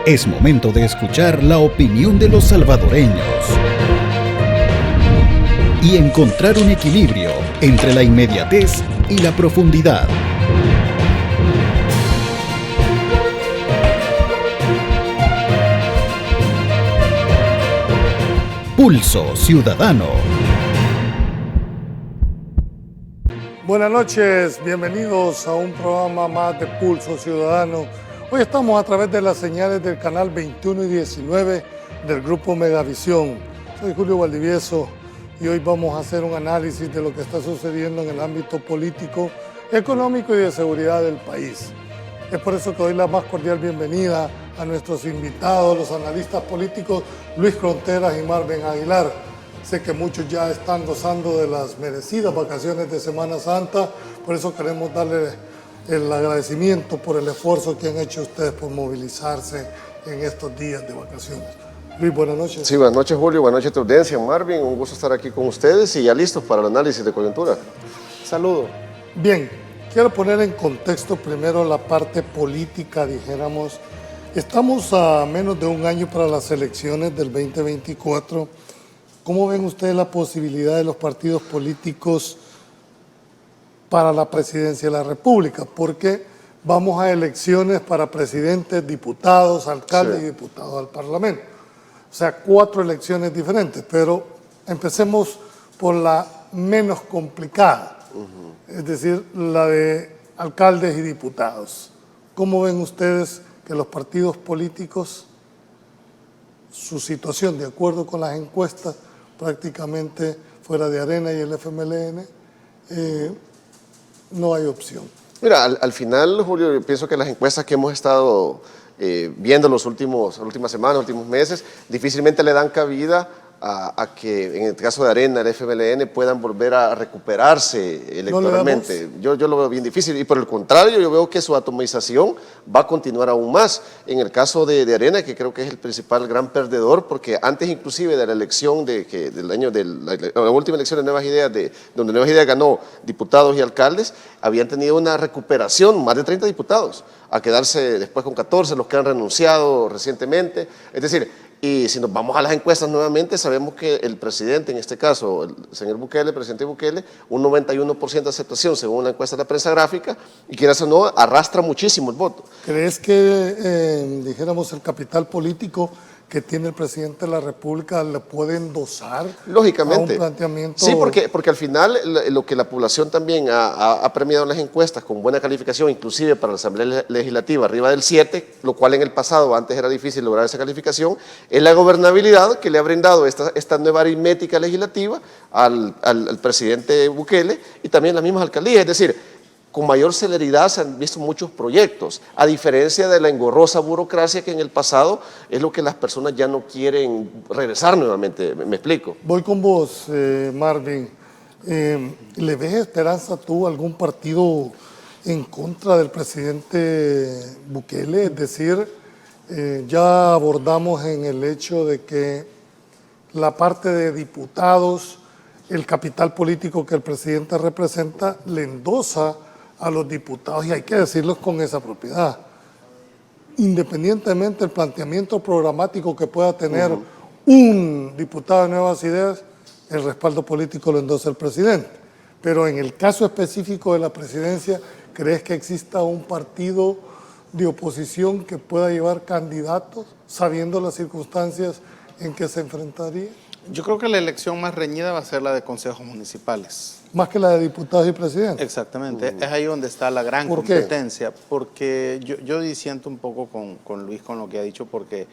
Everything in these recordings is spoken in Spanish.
Es momento de escuchar la opinión de los salvadoreños y encontrar un equilibrio entre la inmediatez y la profundidad. Pulso Ciudadano. Buenas noches, bienvenidos a un programa más de Pulso Ciudadano. Hoy estamos a través de las señales del canal 21 y 19 del Grupo Megavisión. Soy Julio Valdivieso y hoy vamos a hacer un análisis de lo que está sucediendo en el ámbito político, económico y de seguridad del país. Es por eso que doy la más cordial bienvenida a nuestros invitados, los analistas políticos Luis Fronteras y Marvin Aguilar. Sé que muchos ya están gozando de las merecidas vacaciones de Semana Santa, por eso queremos darle el agradecimiento por el esfuerzo que han hecho ustedes por movilizarse en estos días de vacaciones. Luis, buenas noches. Sí, buenas noches, Julio, buenas noches a tu audiencia. Marvin, un gusto estar aquí con ustedes y ya listos para el análisis de coyuntura. Saludos. Bien, quiero poner en contexto primero la parte política, dijéramos. Estamos a menos de un año para las elecciones del 2024. ¿Cómo ven ustedes la posibilidad de los partidos políticos para la presidencia de la República? Porque vamos a elecciones para presidentes, diputados, alcaldes y diputados al Parlamento. O sea, 4 elecciones diferentes, pero empecemos por la menos complicada, es decir, la de alcaldes y diputados. ¿Cómo ven ustedes que los partidos políticos, su situación, de acuerdo con las encuestas, prácticamente fuera de Arena y el FMLN, no hay opción? Mira, al final, Julio, yo pienso que las encuestas que hemos estado viendo las últimas semanas, últimos meses, difícilmente le dan cabida a que en el caso de Arena, el FMLN, puedan volver a recuperarse electoralmente. Yo lo veo bien difícil y por el contrario, yo veo que su atomización va a continuar aún más. En el caso de Arena, que creo que es el principal gran perdedor, porque antes inclusive de la elección la última elección de Nuevas Ideas, donde Nuevas Ideas ganó diputados y alcaldes, habían tenido una recuperación, más de 30 diputados, a quedarse después con 14, los que han renunciado recientemente. Es decir, y si nos vamos a las encuestas nuevamente, sabemos que el presidente, en este caso, el señor Bukele, el presidente Bukele, un 91% de aceptación según la encuesta de la prensa gráfica, y quieras o no, arrastra muchísimo el voto. ¿Crees que, dijéramos, el capital político que tiene el presidente de la República le puede endosar lógicamente a un planteamiento? Sí, porque al final lo que la población también ha premiado en las encuestas con buena calificación, inclusive para la Asamblea Legislativa, arriba del 7, lo cual en el pasado antes era difícil lograr esa calificación, es la gobernabilidad que le ha brindado esta nueva aritmética legislativa al presidente Bukele y también las mismas alcaldías. Es decir, con mayor celeridad se han visto muchos proyectos, a diferencia de la engorrosa burocracia que en el pasado es lo que las personas ya no quieren regresar nuevamente. ¿Me explico? Voy con vos, Marvin. ¿Le ves esperanza tú a algún partido en contra del presidente Bukele? Es decir, ya abordamos en el hecho de que la parte de diputados, el capital político que el presidente representa, le endosa a los diputados, y hay que decirlo con esa propiedad. Independientemente del planteamiento programático que pueda tener un diputado de Nuevas Ideas, el respaldo político lo endosa el presidente. Pero en el caso específico de la presidencia, ¿crees que exista un partido de oposición que pueda llevar candidatos, sabiendo las circunstancias en que se enfrentaría? Yo creo que la elección más reñida va a ser la de consejos municipales. Más que la de diputados y presidentes. Exactamente, es ahí donde está la gran competencia. Porque yo disiento un poco con Luis con lo que ha dicho, porque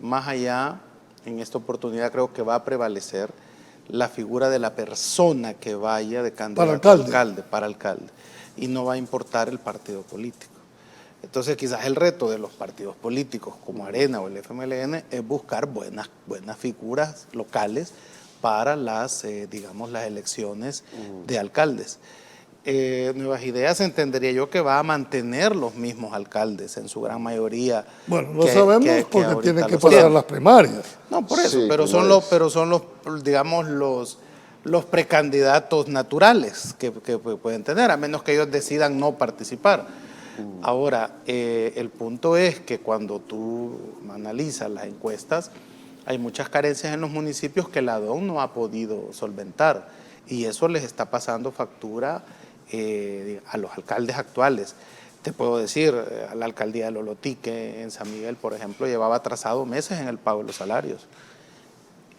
más allá, en esta oportunidad creo que va a prevalecer la figura de la persona que vaya de candidato para alcalde, y no va a importar el partido político. Entonces quizás el reto de los partidos políticos como Arena o el FMLN es buscar buenas figuras locales para las elecciones de alcaldes. Nuevas Ideas entendería yo que va a mantener los mismos alcaldes en su gran mayoría. Bueno, lo sabemos porque tienen que pasar las primarias. No, por eso, Sí, pero son los precandidatos naturales que pueden tener, a menos que ellos decidan no participar. Ahora, el punto es que cuando tú analizas las encuestas, hay muchas carencias en los municipios que la DON no ha podido solventar y eso les está pasando factura a los alcaldes actuales. Te puedo decir, a la alcaldía de Lolotique, en San Miguel, por ejemplo, llevaba atrasado meses en el pago de los salarios.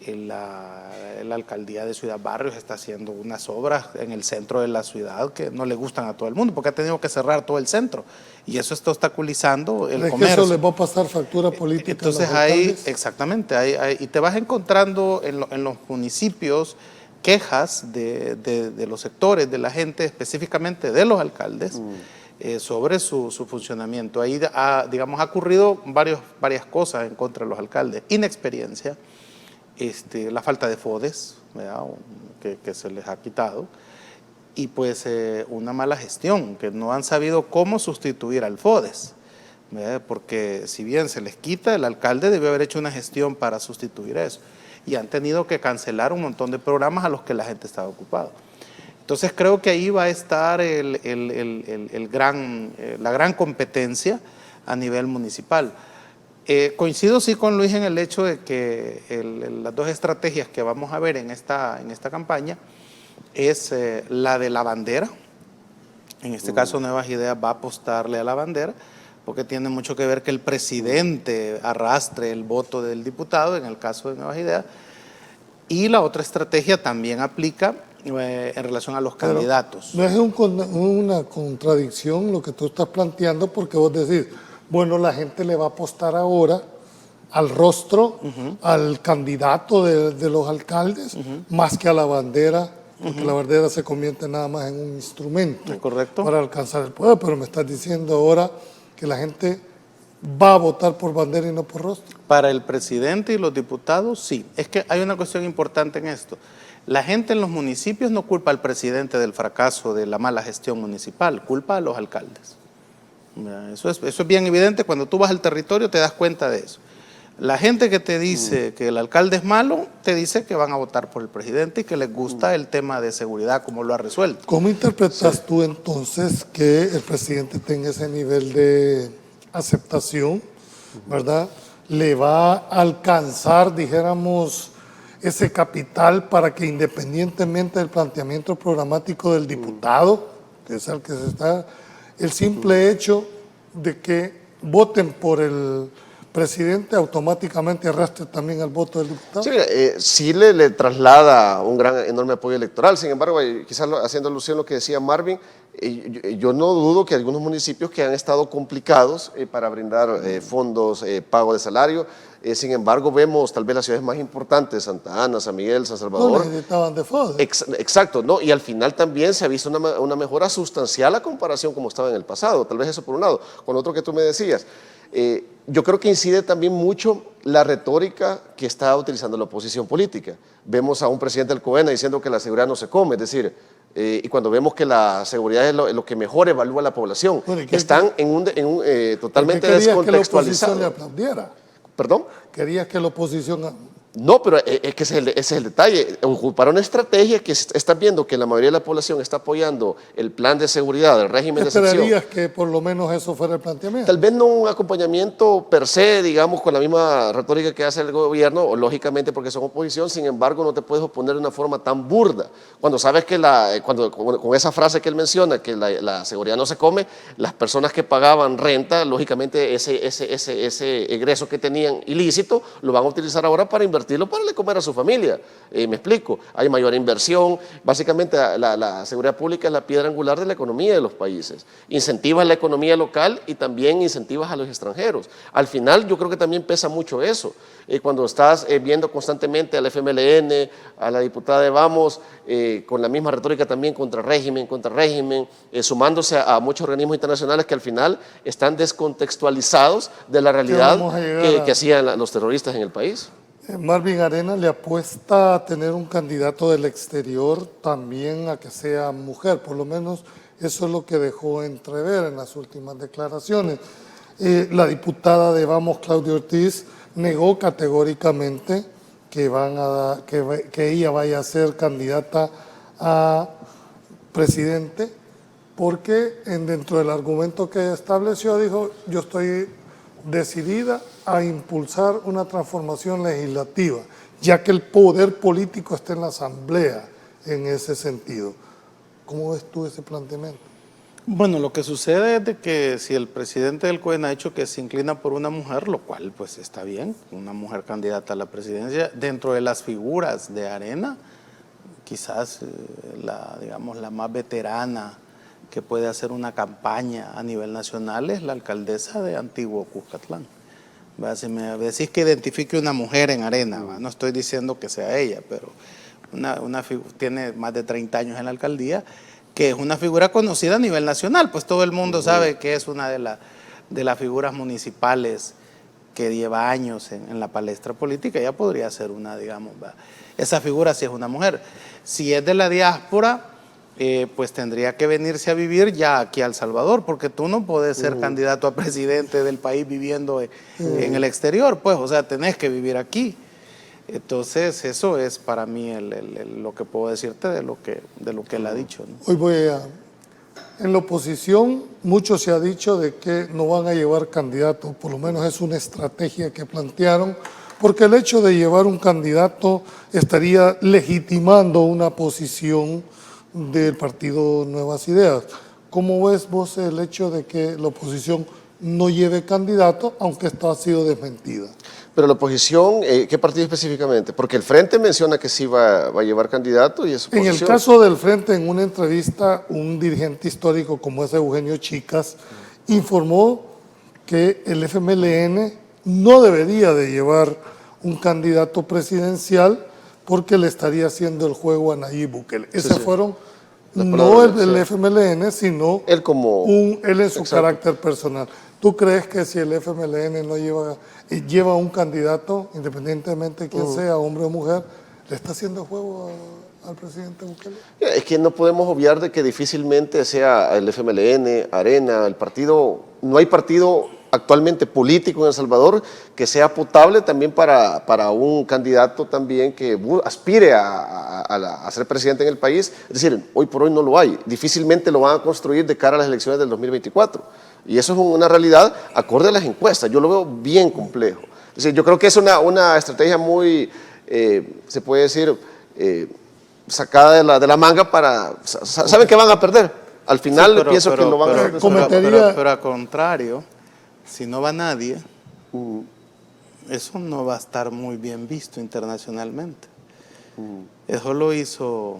La alcaldía de Ciudad Barrios está haciendo unas obras en el centro de la ciudad que no le gustan a todo el mundo porque ha tenido que cerrar todo el centro y eso está obstaculizando el comercio. Que eso les va a pasar factura política. Entonces exactamente, y te vas encontrando en los municipios quejas de los sectores, de la gente, específicamente de los alcaldes, sobre su funcionamiento. Ahí, digamos, ha ocurrido varias cosas en contra de los alcaldes. Inexperiencia, la falta de FODES, ¿verdad? Que se les ha quitado, y pues una mala gestión, que no han sabido cómo sustituir al FODES, ¿verdad? Porque si bien se les quita, el alcalde debió haber hecho una gestión para sustituir eso, y han tenido que cancelar un montón de programas a los que la gente estaba ocupada. Entonces creo que ahí va a estar la gran competencia a nivel municipal. Coincido sí con Luis en el hecho de que las dos estrategias que vamos a ver en esta campaña es la de la bandera. En este caso Nuevas Ideas va a apostarle a la bandera porque tiene mucho que ver que el presidente arrastre el voto del diputado, en el caso de Nuevas Ideas, y la otra estrategia también aplica en relación a los candidatos. No es una contradicción lo que tú estás planteando porque vos decís, bueno, la gente le va a apostar ahora al rostro, al candidato de los alcaldes, más que a la bandera, porque la bandera se convierte nada más en un instrumento para alcanzar el poder, pero me estás diciendo ahora que la gente va a votar por bandera y no por rostro. Para el presidente y los diputados, sí. Es que hay una cuestión importante en esto. La gente en los municipios no culpa al presidente del fracaso de la mala gestión municipal, culpa a los alcaldes. Eso es bien evidente, cuando tú vas al territorio te das cuenta de eso. La gente que te dice que el alcalde es malo, te dice que van a votar por el presidente y que les gusta el tema de seguridad, como lo ha resuelto. ¿Cómo interpretas tú entonces que el presidente tenga ese nivel de aceptación, verdad? ¿Le va a alcanzar, dijéramos, ese capital para que independientemente del planteamiento programático del diputado, que es el que se está, el simple hecho de que voten por el presidente automáticamente arrastre también al voto del diputado? Sí, sí le traslada un enorme apoyo electoral. Sin embargo, quizás haciendo alusión a lo que decía Marvin, yo no dudo que algunos municipios que han estado complicados para brindar fondos, pago de salario, sin embargo vemos tal vez las ciudades más importantes, Santa Ana, San Miguel, San Salvador. No necesitaban de FODES. Exacto, ¿no? Y al final también se ha visto una mejora sustancial a comparación como estaba en el pasado, tal vez eso por un lado. Con otro que tú me decías, yo creo que incide también mucho la retórica que está utilizando la oposición política. Vemos a un presidente del COENA diciendo que la seguridad no se come, es decir, y cuando vemos que la seguridad es lo que mejor evalúa a la población, bueno, están totalmente descontextualizados. ¿Querías que la oposición le aplaudiera? ¿Perdón? ¿Querías que la oposición...? No, pero es que ese es el detalle. Ocupar una estrategia que estás viendo que la mayoría de la población está apoyando el plan de seguridad, el régimen de excepción. ¿Esperarías que por lo menos eso fuera el planteamiento? Tal vez no un acompañamiento per se, digamos, con la misma retórica que hace el gobierno, o lógicamente porque son oposición, sin embargo no te puedes oponer de una forma tan burda. Cuando sabes que con esa frase que él menciona, que la seguridad no se come, las personas que pagaban renta, lógicamente ese egreso que tenían ilícito, lo van a utilizar ahora para invertirlo para le comer a su familia. Me explico, hay mayor inversión, básicamente la seguridad pública es la piedra angular de la economía de los países, incentivas la economía local y también incentivas a los extranjeros. Al final yo creo que también pesa mucho eso, cuando estás viendo constantemente al FMLN, a la diputada de Vamos, con la misma retórica también contra régimen, sumándose a muchos organismos internacionales que al final están descontextualizados de la realidad que hacían los terroristas en el país. Marvin Arena le apuesta a tener un candidato del exterior también a que sea mujer, por lo menos eso es lo que dejó entrever en las últimas declaraciones. La diputada de Vamos, Claudia Ortiz, negó categóricamente que ella vaya a ser candidata a presidente porque dentro del argumento que estableció dijo, yo estoy decidida a impulsar una transformación legislativa, ya que el poder político está en la Asamblea en ese sentido. ¿Cómo ves tú ese planteamiento? Bueno, lo que sucede es de que si el presidente del COEN ha dicho que se inclina por una mujer, lo cual pues está bien, una mujer candidata a la presidencia, dentro de las figuras de Arena, quizás digamos, la más veterana que puede hacer una campaña a nivel nacional es la alcaldesa de Antiguo Cuscatlán. Si me decís que identifique una mujer en Arena, no estoy diciendo que sea ella, pero tiene más de 30 años en la alcaldía, que es una figura conocida a nivel nacional, pues todo el mundo sabe que es una de las figuras municipales que lleva años en la palestra política. Ella podría ser una, digamos, esa figura si es una mujer. Si es de la diáspora, pues tendría que venirse a vivir ya aquí a El Salvador, porque tú no podés ser candidato a presidente del país viviendo en el exterior, pues, o sea, tenés que vivir aquí. Entonces, eso es para mí lo que puedo decirte de lo que él ha dicho, ¿no? Hoy en la oposición, mucho se ha dicho de que no van a llevar candidato, por lo menos es una estrategia que plantearon, porque el hecho de llevar un candidato estaría legitimando una posición del partido Nuevas Ideas. ¿Cómo ves vos el hecho de que la oposición no lleve candidato, aunque esto ha sido desmentida? Pero la oposición, ¿qué partido específicamente? Porque el Frente menciona que sí va a llevar candidato y es oposición. En el caso del Frente, en una entrevista, un dirigente histórico como es Eugenio Chicas, informó que el FMLN no debería de llevar un candidato presidencial porque le estaría haciendo el juego a Nayib Bukele. Esos fueron, no el FMLN, sino él en su carácter personal. ¿Tú crees que si el FMLN no lleva un candidato, independientemente de quién sea, hombre o mujer, le está haciendo juego al presidente Bukele? Es que no podemos obviar de que difícilmente sea el FMLN, Arena, el partido, no hay partido actualmente político en El Salvador que sea potable también para un candidato también que aspire a ser presidente en el país. Es decir, hoy por hoy no lo hay. Difícilmente lo van a construir de cara a las elecciones del 2024. Y eso es una realidad acorde a las encuestas. Yo lo veo bien complejo. Es decir, yo creo que es una estrategia muy, se puede decir, sacada de la manga para... Saben que van a perder. Al final Sí, pienso que lo van a perder. Pero al contrario, si no va nadie, eso no va a estar muy bien visto internacionalmente. Eso lo hizo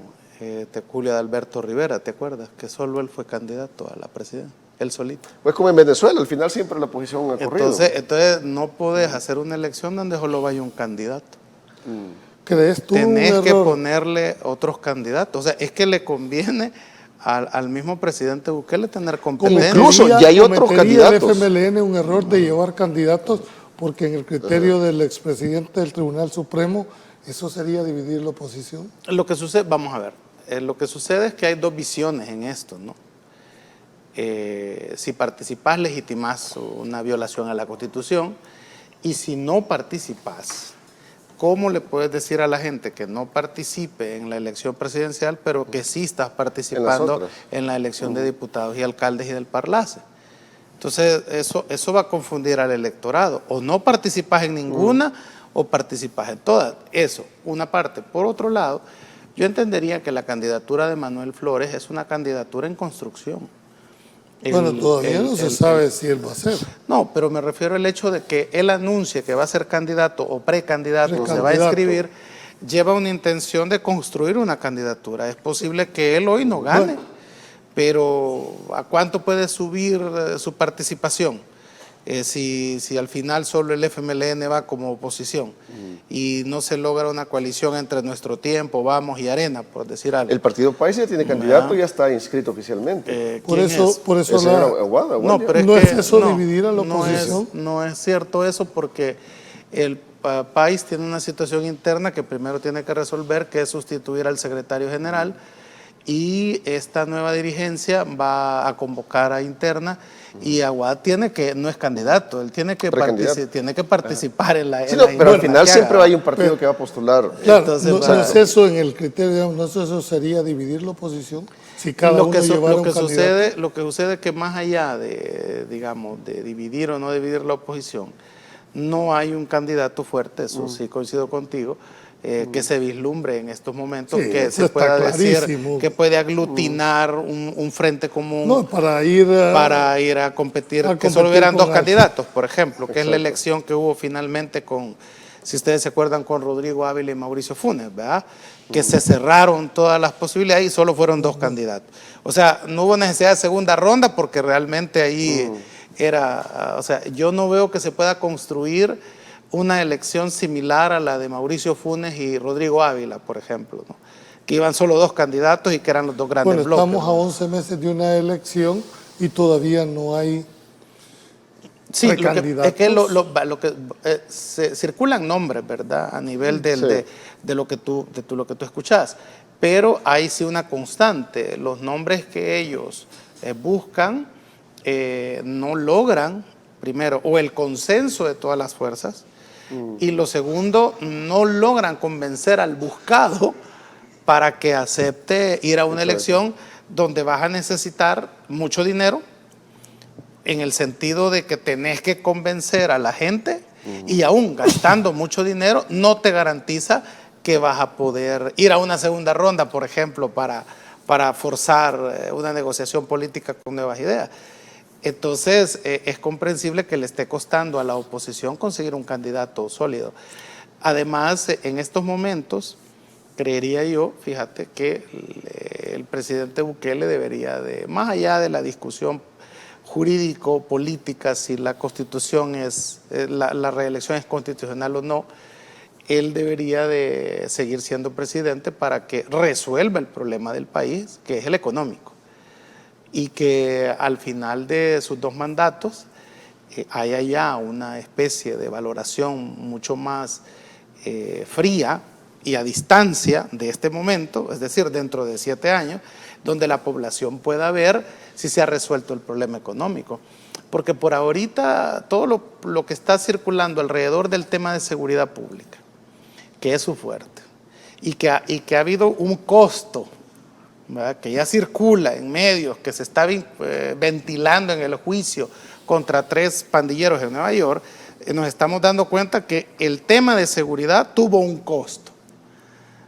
Julio Adalberto Rivera, ¿te acuerdas? Que solo él fue candidato a la presidencia, él solito. Pues como en Venezuela, al final siempre la oposición ha corrido. Entonces no podés hacer una elección donde solo vaya un candidato. ¿Crees tú Tenés que ponerle otros candidatos. O sea, es que le conviene al mismo presidente Bukele tener competencia. Incluso ya hay otros candidatos. El FMLN un error de llevar candidatos porque en el criterio del expresidente del Tribunal Supremo eso sería dividir la oposición. Lo que sucede, vamos a ver, lo que sucede es que hay dos visiones en esto, ¿no? Si participás, legitimás una violación a la Constitución, y si no participás, ¿cómo le puedes decir a la gente que no participe en la elección presidencial, pero que sí estás participando en la elección de diputados y alcaldes y del Parlace? Entonces, eso va a confundir al electorado. O no participas en ninguna o participas en todas. Eso, una parte. Por otro lado, yo entendería que la candidatura de Manuel Flores es una candidatura en construcción. Bueno, todavía no se sabe si él va a ser. No, pero me refiero al hecho de que él anuncie que va a ser candidato o precandidato, se va a inscribir, lleva una intención de construir una candidatura. Es posible que él hoy no gane, pero ¿a cuánto puede subir su participación? Si al final solo el FMLN va como oposición y no se logra una coalición entre Nuestro Tiempo, Vamos y Arena, por decir algo. El Partido País ya tiene candidato y ya está inscrito oficialmente. Por eso Aguada. No, pero no es eso dividir a la oposición. No es cierto eso, porque el país tiene una situación interna que primero tiene que resolver, que es sustituir al secretario general, y esta nueva dirigencia va a convocar a interna Y Aguad no es candidato, él tiene que participar en la Sí, no, pero al final siempre hay un partido que va a postular. Claro, Entonces, no es eso en el criterio, digamos, no es eso sería dividir la oposición. Si cada uno llevara un candidato. Lo que sucede es que más allá de, digamos, de dividir o no dividir la oposición, no hay un candidato fuerte, eso sí coincido contigo, que se vislumbre en estos momentos, Sí, que eso se pueda está decir clarísimo. que puede aglutinar un frente común No, para ir a competir, a que solo competir hubieran con dos alguien. candidatos, por ejemplo, que es la Exacto. elección que hubo finalmente con, si ustedes se acuerdan, con Rodrigo Ávila y Mauricio Funes, ¿verdad? Que se cerraron todas las posibilidades y solo fueron dos candidatos. O sea, no hubo necesidad de segunda ronda porque realmente ahí o sea, yo no veo que se pueda construir una elección similar a la de Mauricio Funes y Rodrigo Ávila, por ejemplo, ¿no? Que iban solo dos candidatos y que eran los dos grandes Bueno, bloques. estamos a 11 meses de una elección y todavía no hay Sí, es que se circulan nombres, ¿verdad? A nivel de lo que tú escuchás, pero hay sí una constante. Los nombres que ellos buscan no logran, primero, o el consenso de todas las fuerzas, y lo segundo, no logran convencer al buscado para que acepte ir a una elección donde vas a necesitar mucho dinero, en el sentido de que tenés que convencer a la gente y aún gastando mucho dinero no te garantiza que vas a poder ir a una segunda ronda, por ejemplo, para forzar una negociación política con nuevas ideas. Entonces, es comprensible que le esté costando a la oposición conseguir un candidato sólido. Además, en estos momentos, creería yo, fíjate, que el presidente Bukele debería de, más allá de la discusión jurídico-política, si la constitución la reelección es constitucional o no, él debería de seguir siendo presidente para que resuelva el problema del país, que es el económico, y que al final de sus 2 mandatos haya ya una especie de valoración mucho más fría y a distancia de este momento, es decir, dentro de 7 años, donde la población pueda ver si se ha resuelto el problema económico. Porque por ahorita todo lo que está circulando alrededor del tema de seguridad pública, que es su fuerte, y que ha habido un costo, ¿verdad?, que ya circula en medios, que se está ventilando en el juicio contra 3 pandilleros en Nueva York, nos estamos dando cuenta que el tema de seguridad tuvo un costo.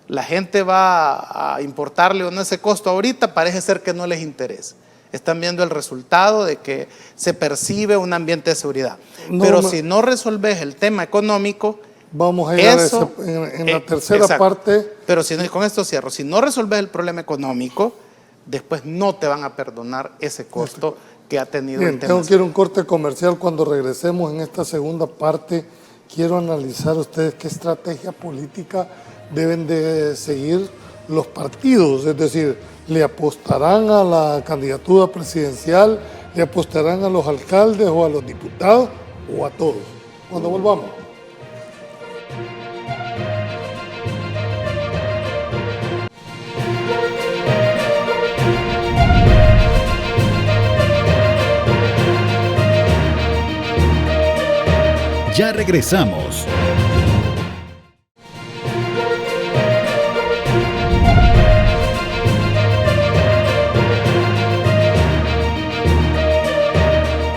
La gente va a importarle o no ese costo ahorita, parece ser que no les interesa. Están viendo el resultado de que se percibe un ambiente de seguridad. Pero si no resolves el tema económico, vamos a ir en la tercera parte. Pero con esto cierro. Si no resolves el problema económico, después no te van a perdonar ese costo que ha tenido el tema. Tengo que ir a un corte comercial. Cuando regresemos en esta segunda parte, quiero analizar ustedes qué estrategia política deben de seguir los partidos, es decir, ¿le apostarán a la candidatura presidencial, le apostarán a los alcaldes o a los diputados o a todos? Cuando volvamos. Ya regresamos.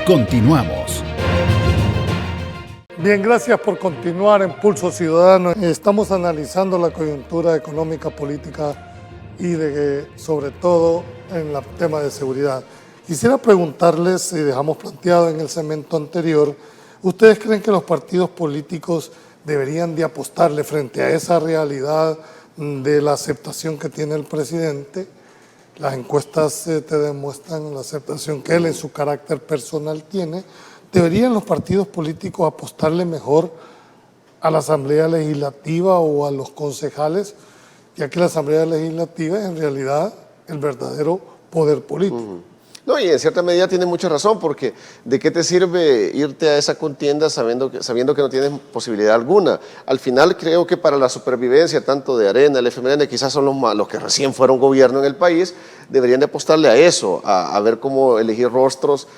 Continuamos. Bien, gracias por continuar en Pulso Ciudadano. Estamos analizando la coyuntura económica, política y sobre todo en el tema de seguridad. Quisiera preguntarles, y dejamos planteado en el segmento anterior, ¿ustedes creen que los partidos políticos deberían de apostarle frente a esa realidad de la aceptación que tiene el presidente? Las encuestas te demuestran la aceptación que él en su carácter personal tiene. ¿Deberían los partidos políticos apostarle mejor a la Asamblea Legislativa o a los concejales, ya que la Asamblea Legislativa es en realidad el verdadero poder político? No, y en cierta medida tiene mucha razón, porque ¿de qué te sirve irte a esa contienda sabiendo que no tienes posibilidad alguna? Al final creo que para la supervivencia tanto de Arena, el FMLN, quizás son los que recién fueron gobierno en el país, deberían de apostarle a eso, a ver cómo elegir rostros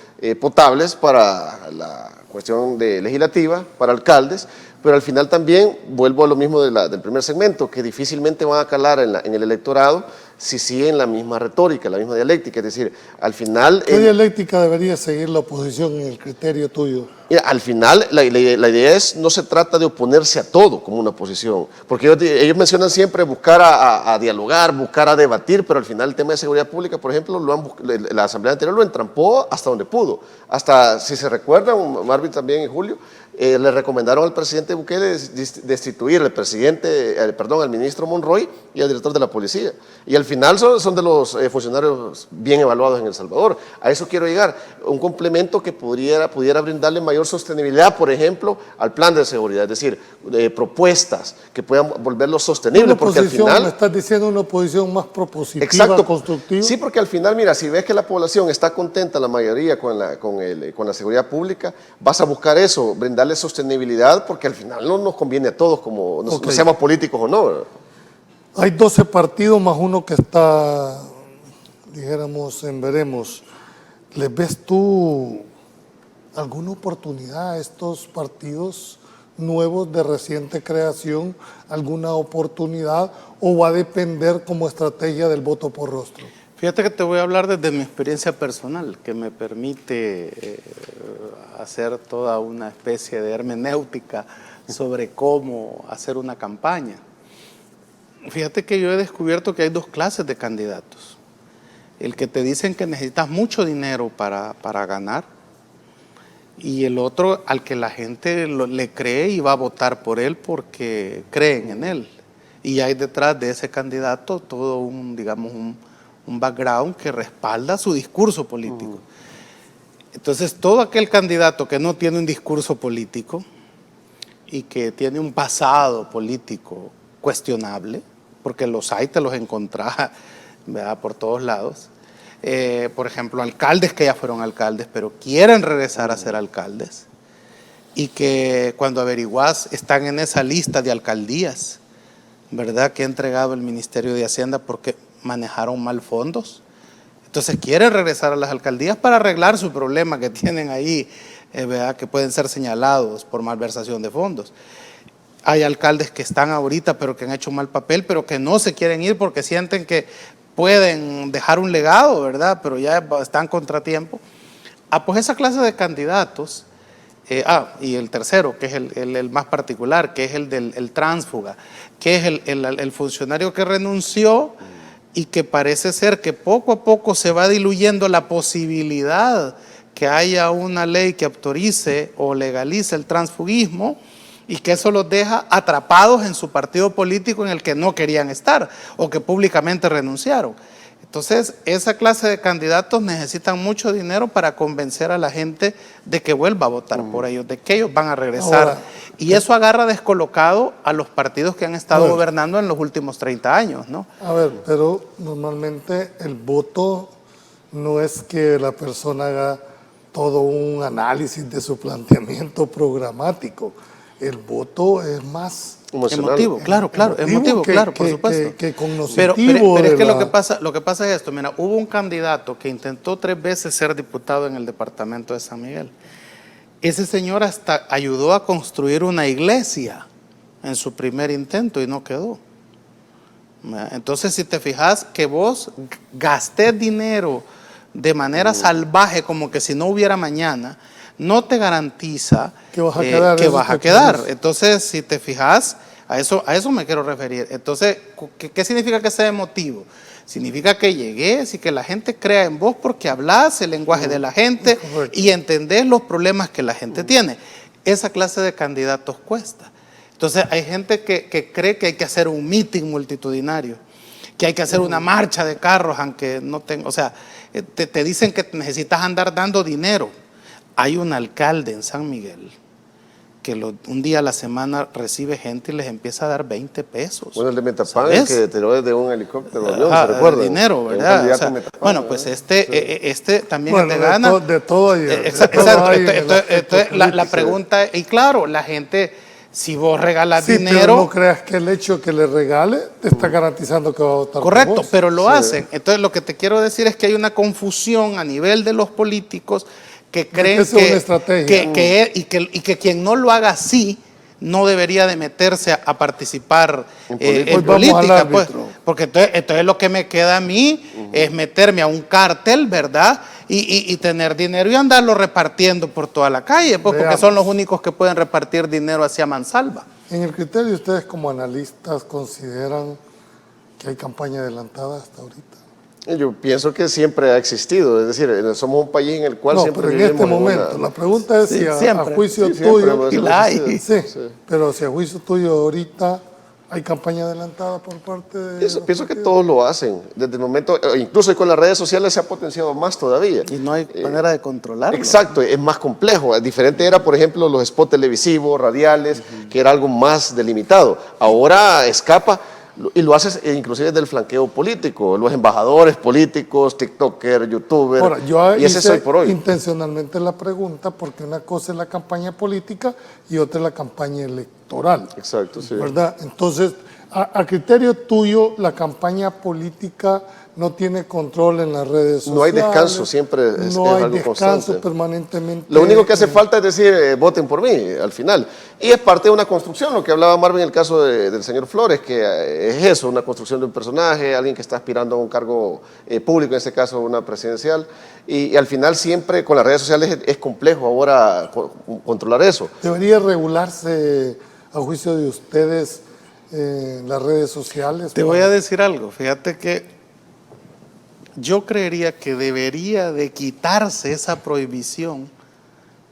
potables para la cuestión legislativa, para alcaldes, pero al final también vuelvo a lo mismo del primer segmento, que difícilmente van a calar en el electorado si siguen la misma retórica, la misma dialéctica. Es decir, al final... ¿Qué dialéctica debería seguir la oposición en el criterio tuyo? Mira, al final la idea es, no se trata de oponerse a todo como una oposición, porque ellos mencionan siempre buscar a dialogar, buscar a debatir, pero al final el tema de seguridad pública, por ejemplo, la Asamblea anterior lo entrampó hasta donde pudo. Hasta, si se recuerdan, Marvin también y Julio, le recomendaron al presidente Bukele destituir al ministro Monroy y al director de la policía. Y al final son de los funcionarios bien evaluados en El Salvador. A eso quiero llegar. Un complemento que pudiera brindarle mayor sostenibilidad, por ejemplo, al plan de seguridad. Es decir, propuestas que puedan volverlo sostenible. Porque al final... ¿Me estás diciendo una oposición más propositiva, exacto, constructiva? Sí, porque al final, mira, si ves que la población está contenta, la mayoría, con la seguridad pública, vas a buscar eso, brindarle sostenibilidad, porque al final no nos conviene a todos, como no seamos políticos o no, ¿verdad? Hay 12 partidos más uno que está, dijéramos, en veremos. ¿Les ves tú alguna oportunidad a estos partidos nuevos de reciente creación? ¿Alguna oportunidad o va a depender como estrategia del voto por rostro? Fíjate que te voy a hablar desde mi experiencia personal, que me permite hacer toda una especie de hermenéutica sobre cómo hacer una campaña. Fíjate que yo he descubierto que hay dos clases de candidatos. El que te dicen que necesitas mucho dinero para ganar, y el otro al que la gente le cree y va a votar por él porque creen en él. Y hay detrás de ese candidato todo un background que respalda su discurso político. Entonces, todo aquel candidato que no tiene un discurso político y que tiene un pasado político cuestionable, porque los hay, te los encontrás, ¿verdad?, por todos lados. Por ejemplo, alcaldes que ya fueron alcaldes, pero quieren regresar a ser alcaldes, y que cuando averiguás están en esa lista de alcaldías, ¿verdad?, que ha entregado el Ministerio de Hacienda porque manejaron mal fondos. Entonces quieren regresar a las alcaldías para arreglar su problema que tienen ahí, ¿verdad?, que pueden ser señalados por malversación de fondos. Hay alcaldes que están ahorita pero que han hecho mal papel, pero que no se quieren ir porque sienten que pueden dejar un legado, ¿verdad?, pero ya están contratiempo. Pues esa clase de candidatos, y el tercero, que es el más particular, que es el del tránsfuga, que es el funcionario que renunció y que parece ser que poco a poco se va diluyendo la posibilidad que haya una ley que autorice o legalice el transfugismo, y que eso los deja atrapados en su partido político en el que no querían estar o que públicamente renunciaron. Entonces, esa clase de candidatos necesitan mucho dinero para convencer a la gente de que vuelva a votar por ellos, de que ellos van a regresar. Ahora, y eso agarra descolocado a los partidos que han estado gobernando en los últimos 30 años, ¿no? A ver, pero normalmente el voto no es que la persona haga todo un análisis de su planteamiento programático. El voto es más emotivo, claro, por supuesto. Que cognoscitivo. Pero es que lo que pasa es esto, mira, hubo un candidato que intentó 3 veces ser diputado en el departamento de San Miguel. Ese señor hasta ayudó a construir una iglesia en su primer intento y no quedó. Entonces, si te fijas que vos gastés dinero de manera salvaje, como que si no hubiera mañana, no te garantiza que vas a quedar. Entonces, si te fijas, a eso me quiero referir. Entonces, ¿qué significa que sea emotivo? Significa que llegues y que la gente crea en vos porque hablas el lenguaje de la gente y entendés los problemas que la gente tiene. Esa clase de candidatos cuesta. Entonces, hay gente que cree que hay que hacer un meeting multitudinario, que hay que hacer una marcha de carros, aunque no tenga, o sea, te dicen que necesitas andar dando dinero. Hay un alcalde en San Miguel que un día a la semana recibe gente y les empieza a dar 20 pesos. Bueno, el de Metapan, el que tiró desde un helicóptero, ¿se recuerda? Dinero, ¿verdad? O sea, bueno, pues este también te gana. De todo hay. Exacto. Entonces, la pregunta, y claro, la gente, si vos regalas dinero. Pero no creas que el hecho de que le regale te está garantizando que va a votar. Correcto, por vos. pero lo hacen. Entonces, lo que te quiero decir es que hay una confusión a nivel de los políticos que creen que quien no lo haga así no debería de meterse a participar en política. Pues, porque entonces lo que me queda a mí es meterme a un cártel, ¿verdad? Y tener dinero y andarlo repartiendo por toda la calle, pues, porque son los únicos que pueden repartir dinero hacia mansalva. En el criterio, ustedes como analistas consideran que hay campaña adelantada hasta ahorita. Yo pienso que siempre ha existido, es decir, somos un país en el cual siempre pero en este momento, la pregunta es si a juicio tuyo, pero si a juicio tuyo ahorita hay campaña adelantada por parte de... Pienso que todos lo hacen, desde el momento, incluso con las redes sociales se ha potenciado más todavía. Y no hay manera de controlarlo. Exacto, es más complejo. Diferente era, por ejemplo, los spots televisivos, radiales, que era algo más delimitado. Ahora escapa... Y lo haces inclusive del flanqueo político, los embajadores políticos, tiktokers, youtubers. Ahora, yo y ese es hoy por hoy. Intencionalmente la pregunta porque una cosa es la campaña política y otra es la campaña electoral. Exacto, sí. ¿Verdad? Entonces, a criterio tuyo, la campaña política no tiene control en las redes sociales. No hay descanso, siempre es no hay algo descanso constante. Permanentemente. Lo único que hace falta es decir, voten por mí, al final. Y es parte de una construcción, lo que hablaba Marvin en el caso del señor Flores, que es eso, una construcción de un personaje, alguien que está aspirando a un cargo público, en este caso una presidencial. Y al final siempre con las redes sociales es complejo ahora controlar eso. ¿Debería regularse, a juicio de ustedes, las redes sociales? Te voy a decir algo, fíjate que yo creería que debería de quitarse esa prohibición,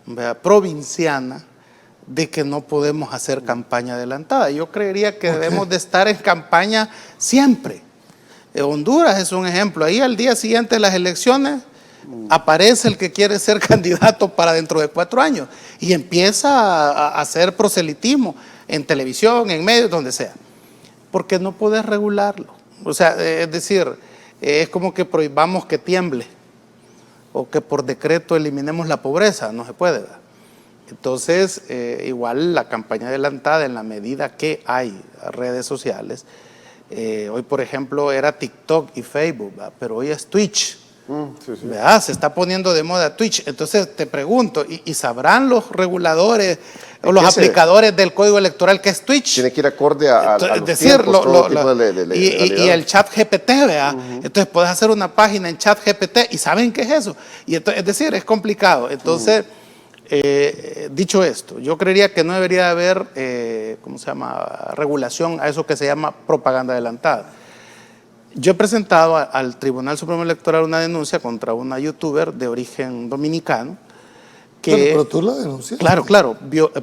¿verdad?, provinciana de que no podemos hacer campaña adelantada. Yo creería que debemos de estar en campaña siempre. Honduras es un ejemplo. Ahí al día siguiente de las elecciones aparece el que quiere ser candidato para dentro de 4 años y empieza a hacer proselitismo en televisión, en medios, donde sea. Porque no puedes regularlo. O sea, es decir, es como que prohibamos que tiemble o que por decreto eliminemos la pobreza, no se puede, ¿verdad? Entonces, igual la campaña adelantada en la medida que hay redes sociales, hoy por ejemplo era TikTok y Facebook, ¿verdad?, pero hoy es Twitch. ¿Verdad? Se está poniendo de moda Twitch. Entonces te pregunto, ¿y sabrán los reguladores o los aplicadores del código electoral que es Twitch? Tiene que ir acorde a los decir, tiempos, todo tipo de y el chat GPT, ¿verdad? Entonces puedes hacer una página en chat GPT y ¿saben qué es eso? Y entonces, es decir, es complicado. Entonces, dicho esto, yo creería que no debería haber, ¿cómo se llama?, regulación a eso que se llama propaganda adelantada. Yo he presentado al Tribunal Supremo Electoral una denuncia contra una youtuber de origen dominicano. Pero tú la denunciaste. Claro,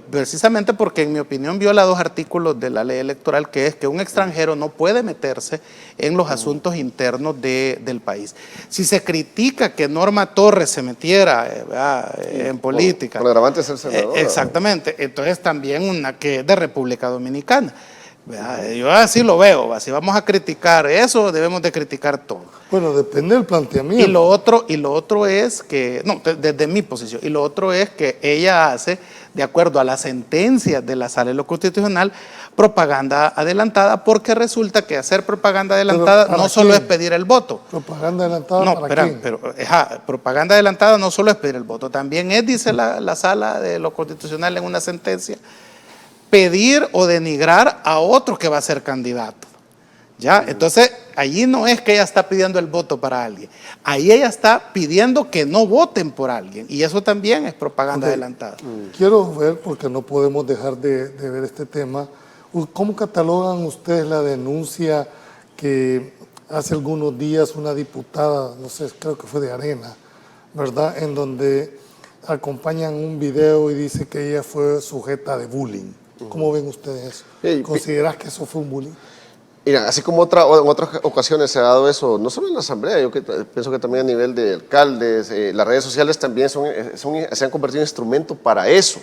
precisamente porque en mi opinión viola 2 artículos de la ley electoral, que es que un extranjero no puede meterse en los asuntos internos del país. Si se critica que Norma Torres se metiera en política. Con el agravante de ser senadora. Exactamente, entonces también una que es de República Dominicana. Yo así lo veo, si vamos a criticar eso, debemos de criticar todo. Bueno, depende del planteamiento. Y lo otro es que, no, desde mi posición, y lo otro es que ella hace, de acuerdo a las sentencias de la Sala de lo Constitucional, propaganda adelantada, porque resulta que hacer propaganda adelantada no solo es pedir el voto. ¿Propaganda adelantada para quién? Propaganda adelantada no solo es pedir el voto, también es, dice la Sala de lo Constitucional en una sentencia, pedir o denigrar a otro que va a ser candidato. ¿Ya? Entonces, allí no es que ella está pidiendo el voto para alguien, ahí ella está pidiendo que no voten por alguien, y eso también es propaganda adelantada. Quiero ver, porque no podemos dejar de ver este tema, ¿cómo catalogan ustedes la denuncia que hace algunos días una diputada, no sé, creo que fue de Arena, ¿verdad?, en donde acompañan un video y dice que ella fue sujeta de bullying? ¿Cómo ven ustedes eso? ¿Consideras que eso fue un bullying? Mira, así como en otras ocasiones se ha dado eso, no solo en la Asamblea, yo pienso que también a nivel de alcaldes, las redes sociales también se han convertido en instrumento para eso.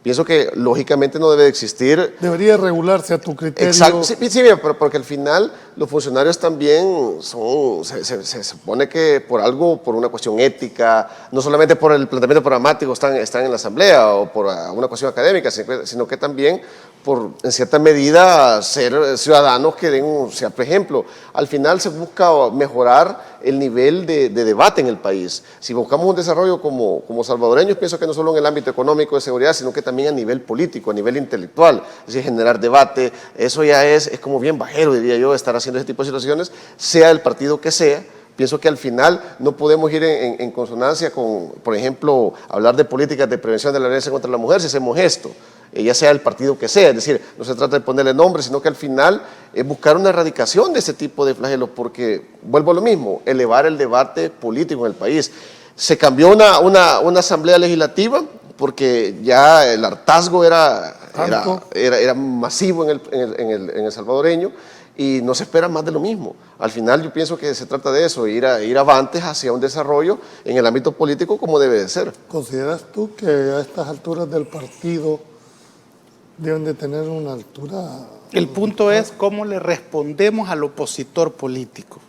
Pienso que lógicamente no debe de existir. Debería regularse a tu criterio. Exacto, sí, mira, porque al final los funcionarios también se supone que por algo, por una cuestión ética, no solamente por el planteamiento programático están en la asamblea o por una cuestión académica, sino que también por, en cierta medida, ser ciudadanos que den un cierto ejemplo. Al final se busca mejorar el nivel de debate en el país. Si buscamos un desarrollo como salvadoreños, pienso que no solo en el ámbito económico de seguridad, sino que también a nivel político, a nivel intelectual, es decir, generar debate. Eso ya es como bien bajero, diría yo, estar haciendo ese tipo de situaciones, sea el partido que sea. Pienso que al final no podemos ir en consonancia con, por ejemplo, hablar de políticas de prevención de la violencia contra la mujer si hacemos esto, ya sea el partido que sea. Es decir, no se trata de ponerle nombre, sino que al final es buscar una erradicación de ese tipo de flagelos, porque, vuelvo a lo mismo, elevar el debate político en el país. Se cambió una asamblea legislativa porque ya el hartazgo era masivo en el salvadoreño, y no se espera más de lo mismo. Al final yo pienso que se trata de eso, ir avantes hacia un desarrollo en el ámbito político como debe de ser. ¿Consideras tú que a estas alturas del partido deben de tener una altura? El punto es cómo le respondemos al opositor político.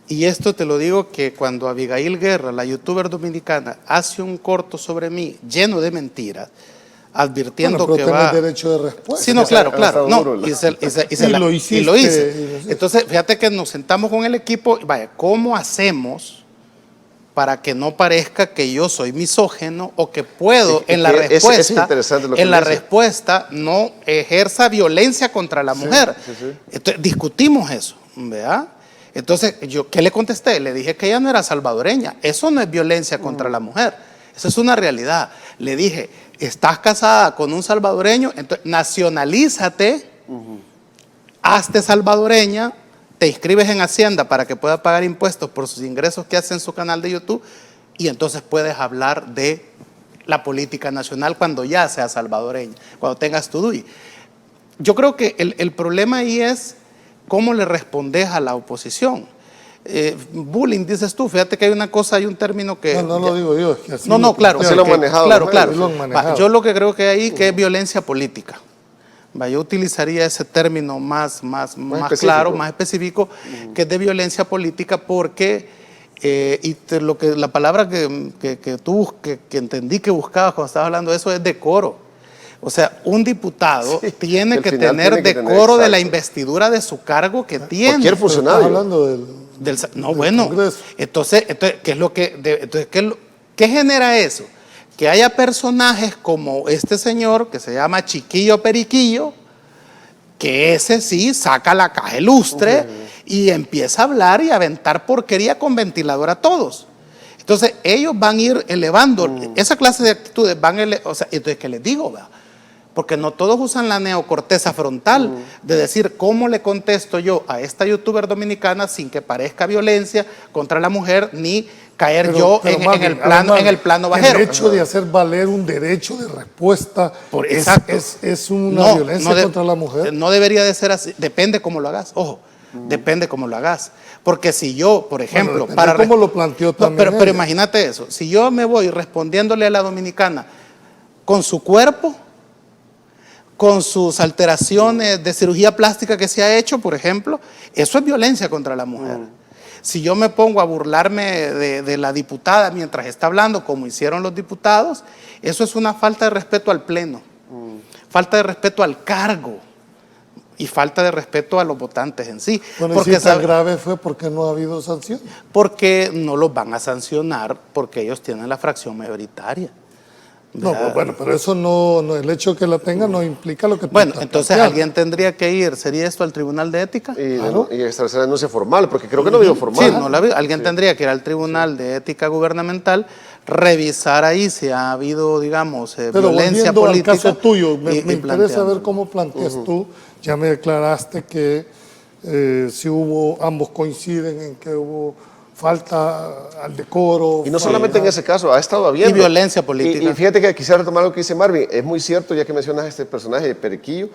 Y esto te lo digo que cuando Abigail Guerra, la youtuber dominicana, hace un corto sobre mí lleno de mentiras, advirtiendo pero que va... derecho de respuesta. Sí, no, claro. No, y lo hice. Entonces, fíjate que nos sentamos con el equipo, vaya, ¿cómo hacemos para que no parezca que yo soy misógino o que puedo en la respuesta no ejerza violencia contra la mujer? Sí. Entonces, discutimos eso, ¿verdad? Entonces, ¿qué le contesté? Le dije que ella no era salvadoreña. Eso no es violencia contra la mujer. Eso es una realidad. Le dije, estás casada con un salvadoreño, entonces nacionalízate, hazte salvadoreña, te inscribes en Hacienda para que pueda pagar impuestos por sus ingresos que hace en su canal de YouTube, y entonces puedes hablar de la política nacional cuando ya seas salvadoreña, cuando tengas tu DUI. Yo creo que el problema ahí es cómo le respondes a la oposición. Bullying, dices tú, fíjate que hay una cosa, hay un término que... No lo digo yo, es que así... Claro. Así lo han manejado. Claro. Yo lo que creo que hay que es violencia política. Yo utilizaría ese término más claro, más específico, que es de violencia política, porque la palabra que entendí que buscabas cuando estabas hablando de eso es decoro. O sea, un diputado tiene que tener decoro de la investidura de su cargo que tiene. Cualquier funcionario. Estás hablando del Congreso. Entonces, ¿qué genera eso? Que haya personajes como este señor que se llama Chiquillo Periquillo, que ese sí saca la caja de lustre y empieza a hablar y a aventar porquería con ventilador a todos. Entonces, ellos van a ir elevando esa clase de actitudes, entonces, ¿qué les digo? Porque no todos usan la neocorteza frontal, de decir, ¿cómo le contesto yo a esta youtuber dominicana sin que parezca violencia contra la mujer, ni caer en el plano bajero? El hecho de hacer valer un derecho de respuesta es una violencia contra la mujer. No debería de ser así, depende cómo lo hagas, ojo, depende cómo lo hagas. Porque si yo, por ejemplo... ¿Cómo lo planteó también? Pero imagínate eso, si yo me voy respondiéndole a la dominicana con su cuerpo, con sus alteraciones de cirugía plástica que se ha hecho, por ejemplo, eso es violencia contra la mujer. Si yo me pongo a burlarme de la diputada mientras está hablando, como hicieron los diputados, eso es una falta de respeto al pleno, falta de respeto al cargo y falta de respeto a los votantes en sí. Bueno, porque si tan grave fue porque no ha habido sanción. Porque no los van a sancionar porque ellos tienen la fracción mayoritaria. No, pero eso no, el hecho de que la tenga no implica lo que tú Bueno, entonces alguien tendría que ir, ¿sería esto al Tribunal de Ética? Y establecer denuncia formal, porque creo que no ha habido formal. Sí, no la ha habido. Alguien tendría que ir al Tribunal de Ética Gubernamental, revisar ahí si ha habido, digamos, violencia política. Al caso tuyo, me interesa ver cómo planteas tú, ya me declaraste que si ambos coinciden en que hubo falta al decoro. Y no solamente en ese caso, ha estado habiendo. Y violencia política. Y fíjate que quisiera retomar lo que dice Marvin. Es muy cierto, ya que mencionas este personaje de Periquillo,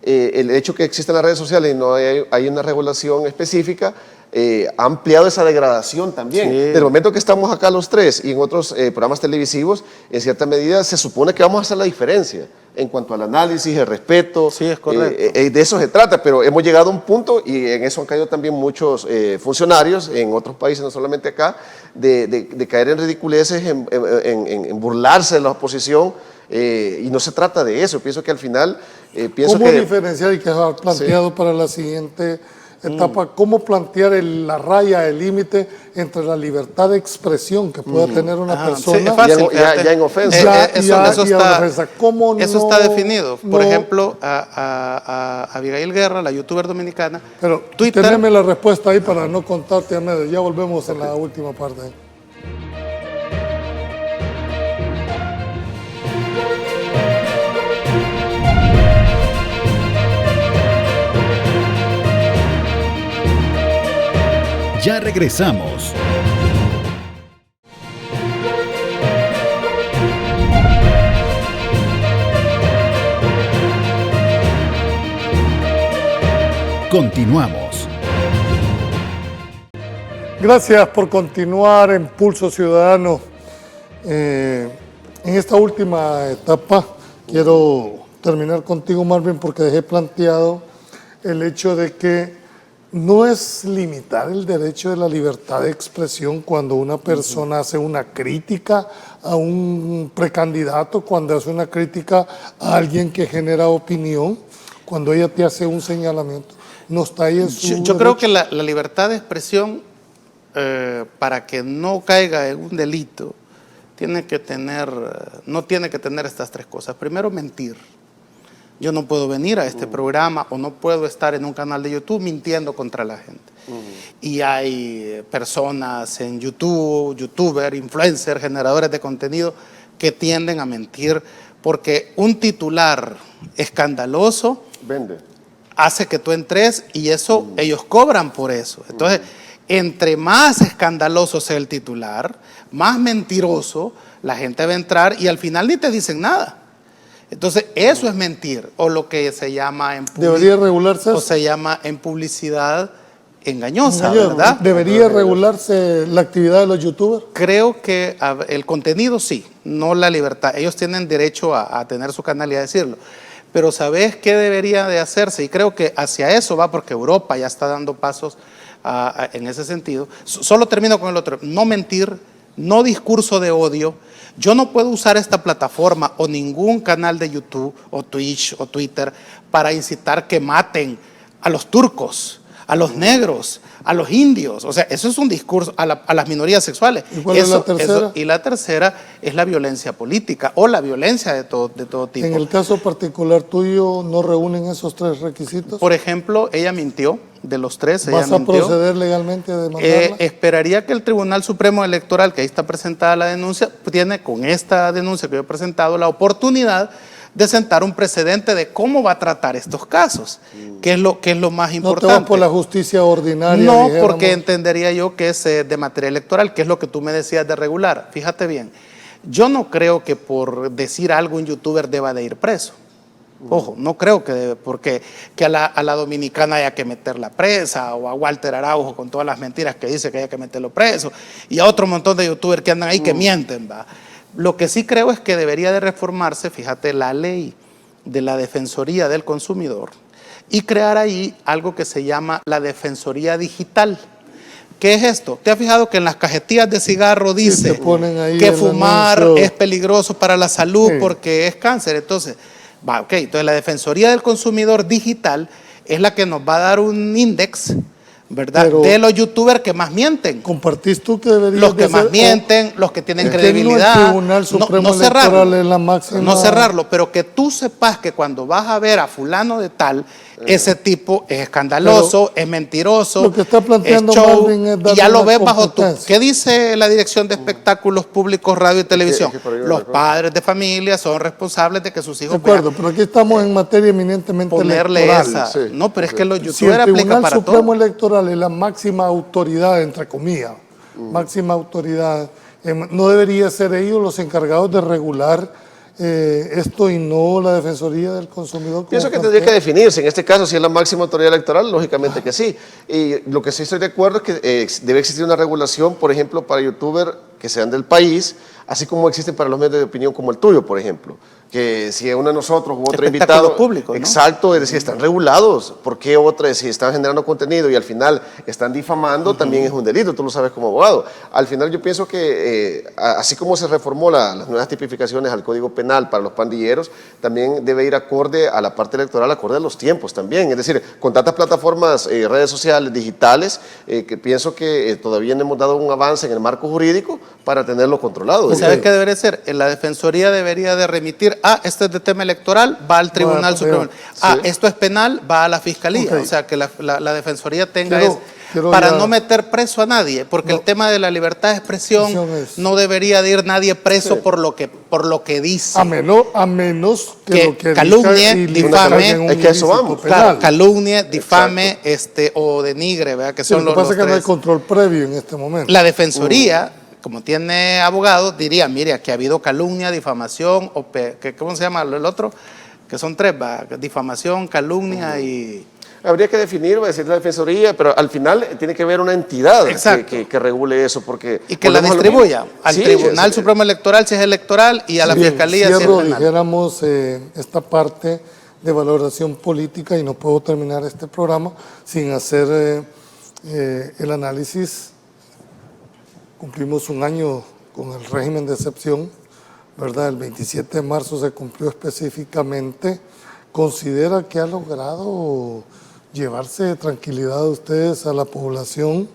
el hecho que existen las redes sociales y no hay una regulación específica, ha ampliado esa degradación también. Sí. Del momento que estamos acá los tres y en otros programas televisivos, en cierta medida se supone que vamos a hacer la diferencia en cuanto al análisis, el respeto. Sí, es correcto. De eso se trata, pero hemos llegado a un punto, y en eso han caído también muchos funcionarios en otros países, no solamente acá, de caer en ridiculeces, en burlarse de la oposición, y no se trata de eso. Pienso que al final... ¿Cómo diferenciar y quedar planteado para la siguiente etapa? ¿Cómo plantear la raya, el límite entre la libertad de expresión que pueda tener una persona? Sí, es fácil, ya en ofensa. Eso está definido. Por ejemplo, a Abigail Guerra, la youtuber dominicana, pero Twitter... teneme la respuesta ahí para no contarte a medio. Ya volvemos en la última parte. Ya regresamos. Continuamos. Gracias por continuar en Pulso Ciudadano. En esta última etapa quiero terminar contigo, Marvin, porque dejé planteado el hecho de que no es limitar el derecho de la libertad de expresión cuando una persona hace una crítica a un precandidato, cuando hace una crítica a alguien que genera opinión, cuando ella te hace un señalamiento. No está ahí en su Yo creo que la libertad de expresión, para que no caiga en un delito, no tiene que tener estas tres cosas. Primero, mentir. Yo no puedo venir a este programa o no puedo estar en un canal de YouTube mintiendo contra la gente. Y hay personas en YouTube, youtubers, influencers, generadores de contenido que tienden a mentir porque un titular escandaloso Vende. hace que tú entres y eso ellos cobran por eso. Entonces, entre más escandaloso sea el titular, más mentiroso, la gente va a entrar y al final ni te dicen nada. Entonces, eso es mentir, o lo que se llama en ¿Debería regularse eso? o se llama en publicidad engañosa, ¿verdad? ¿Debería regularse la actividad de los youtubers? Creo que el contenido sí, no la libertad. Ellos tienen derecho a tener su canal y a decirlo. Pero ¿sabes qué debería de hacerse? Y creo que hacia eso va, porque Europa ya está dando pasos en ese sentido. Solo termino con el otro. No mentir, no discurso de odio. Yo no puedo usar esta plataforma o ningún canal de YouTube o Twitch o Twitter para incitar que maten a los turcos, a los negros, a los indios. O sea, eso es un discurso a las minorías sexuales. ¿Y cuál es la tercera? Y la tercera es la violencia política o la violencia de todo tipo. En el caso particular tuyo, ¿no reúnen esos tres requisitos? Por ejemplo, ella mintió. De los tres, ella ¿Vas a mintió. proceder legalmente a demandarla? Esperaría que el Tribunal Supremo Electoral, que ahí está presentada la denuncia, tiene con esta denuncia que yo he presentado la oportunidad de sentar un precedente de cómo va a tratar estos casos, que es lo más importante. ¿No te vas por la justicia ordinaria? No, dijéramos? porque entendería yo que es de materia electoral, que es lo que tú me decías de regular. Fíjate bien, yo no creo que por decir algo un youtuber deba de ir preso. Ojo, no creo que porque que a la dominicana haya que meterla presa, o a Walter Araujo con todas las mentiras que dice que haya que meterlo preso, y a otro montón de youtubers que andan ahí que mienten, ¿va? Lo que sí creo es que debería de reformarse, fíjate, la ley de la Defensoría del Consumidor y crear ahí algo que se llama la Defensoría Digital. ¿Qué es esto? ¿Te has fijado que en las cajetillas de cigarro dice que fumar es peligroso para la salud porque es cáncer? Entonces, entonces la Defensoría del Consumidor Digital es la que nos va a dar un índice, ¿verdad? Pero de los youtubers que más mienten. ¿Compartís tú que deberían Los que más mienten, los que tienen credibilidad. El Tribunal Supremo Electoral es la máxima. No cerrarlo, pero que tú sepas que cuando vas a ver a fulano de tal, ese tipo es escandaloso, es mentiroso, lo que está planteando es show, Marvin es darle y ya lo una ves bajo tu... competencia. ¿Qué dice la Dirección de Espectáculos Públicos, Radio y Televisión? Los padres de familia son responsables de que sus hijos... De acuerdo, pero aquí estamos en materia eminentemente ponerle electoral. esa. No, pero es que los Si youtubers el aplican Tribunal para Supremo todo. Electoral es la máxima autoridad, entre comillas, máxima autoridad, no debería ser ellos los encargados de regular esto y no la Defensoría del Consumidor? Pienso que tendría que definirse. En este caso, si es la máxima autoridad electoral, lógicamente que sí. Y lo que sí estoy de acuerdo es que debe existir una regulación, por ejemplo, para youtubers que sean del país, así como existen para los medios de opinión como el tuyo, por ejemplo. Que si uno de nosotros u otro invitado... público, ¿no? Exacto, es decir, están regulados. ¿Por qué otra? Si están generando contenido y al final están difamando, también es un delito, tú lo sabes como abogado. Al final yo pienso que, así como se reformó las nuevas tipificaciones al Código Penal para los pandilleros, también debe ir acorde a la parte electoral, acorde a los tiempos también. Es decir, con tantas plataformas, redes sociales, digitales, que pienso que todavía no hemos dado un avance en el marco jurídico para tenerlo controlado. ¿Sabes qué debería ser? La Defensoría debería de remitir, esto es de tema electoral, va al Tribunal Supremo. Esto es penal, va a la Fiscalía. O sea, que la Defensoría tenga para no meter preso a nadie, porque el tema de la libertad de expresión no debería de ir nadie preso por lo que dice. A menos que lo que calumnie, difame, es que eso vamos. Calumnie, difame, o denigre, ¿verdad? Que son lo que pasa es que tres. no hay control previo en este momento. La Defensoría, como tiene abogados, diría, mire, aquí ha habido calumnia, difamación, ¿cómo se llama el otro? Que son tres, difamación, calumnia y... Habría que definir, va a decir la Defensoría, pero al final tiene que haber una entidad que regule eso, porque... Y que la distribuya al Tribunal Supremo Electoral si es electoral y a la Fiscalía si es penal. Dijéramos esta parte de valoración política y no puedo terminar este programa sin hacer el análisis. Cumplimos un año con el régimen de excepción, ¿verdad? El 27 de marzo se cumplió específicamente. ¿Considera que ha logrado llevarse tranquilidad a ustedes, a la población,